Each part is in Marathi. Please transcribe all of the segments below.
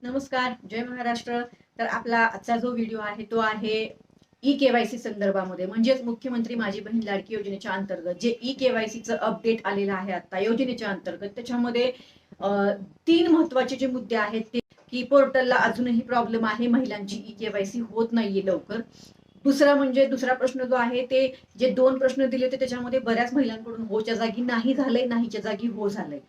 नमस्कार, जय महाराष्ट्र. तर आपला आजचा जो व्हिडिओ आहे तो आहे ई-के-वाय-सी संदर्भामध्ये, म्हणजेच मुख्यमंत्री माझी बहीण लाडकी योजनेच्या अंतर्गत जे ई-के-वाय-सीचं अपडेट आलेलं आहे आता योजनेच्या अंतर्गत. त्याच्यामध्ये 3 महत्त्वाचे जे मुद्दे आहेत ते की पोर्टलला अजूनही प्रॉब्लेम आहे, महिलांची ई-के-वाय-सी होत नाहीये लवकर. दुसरा प्रश्न जो आहे ते जे 2 प्रश्न दिले होते त्याच्यामध्ये बऱ्याच महिलांकडून होच्या जागी नाही झालंय, नाहीच्या जागी हो झालंय.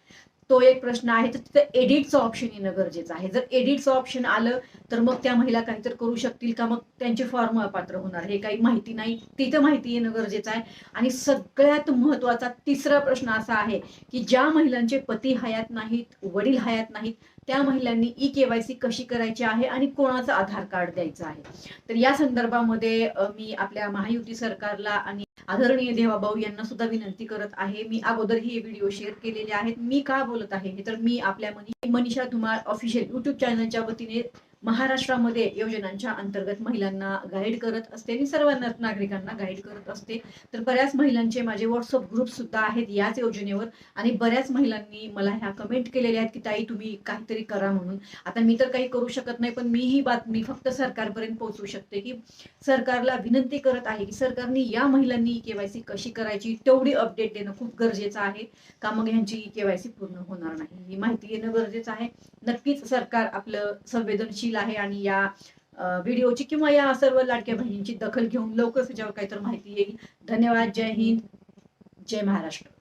तो एक प्रश्न आहे. तर तिथं एडिटचं ऑप्शन येणं गरजेचं आहे. जर एडिटचं ऑप्शन आलं तर मग त्या महिला काहीतरी करू शकतील का, मग त्यांचे फॉर्म अपात्र होणार, हे काही माहिती नाही. तिथं माहिती येणं गरजेचं आहे. आणि सगळ्यात महत्वाचा तिसरा प्रश्न असा आहे की ज्या महिलांचे पती हयात नाहीत, वडील हयात नाहीत, त्या महिलांनी ई-के-वाय-सी कशी करायची आहे आणि कोणाचं आधार कार्ड द्यायचं आहे. तर या संदर्भामध्ये मी आपल्या महायुती सरकारला आणि आदरणीय देवाभाऊ यांना सुद्धा विनंती करत आहे. मी अगोदर हे व्हिडिओ शेअर केलेले आहेत. मी का बोलत आहे तर मी आपल्या मनीषा धुमाळ ऑफिशियल युट्यूब चॅनलच्या वतीने महाराष्ट्रामध्ये योजनांच्या अंतर्गत महिलांना गाईड करत असते आणि सर्व नागरिकांना गाईड करत असते. तर बऱ्याच महिलांचे माझे व्हॉट्सअप ग्रुप सुद्धा आहेत याच योजनेवर, आणि बऱ्याच महिलांनी मला ह्या कमेंट केलेल्या आहेत की ताई तुम्ही काहीतरी करा म्हणून. आता मी तर काही करू शकत नाही, पण मी ही बातमी फक्त सरकारपर्यंत पोहोचवू शकते की सरकारला विनंती करत आहे की सरकारने या महिलांनी के-वाय-सी कशी करायची तेवढी अपडेट देणं खूप गरजेचं आहे, का मग यांची के-वाय-सी पूर्ण होणार नाही. ही माहिती येणं गरजेचं आहे. नक्कीच सरकार आपलं संवेदनशील आहे आणि या व्हिडिओची किंवा या सर्व लाडक्या बहिणींची दखल घेऊन लवकरच याच्यावर काहीतरी माहिती येईल. धन्यवाद. जय हिंद, जय महाराष्ट्र.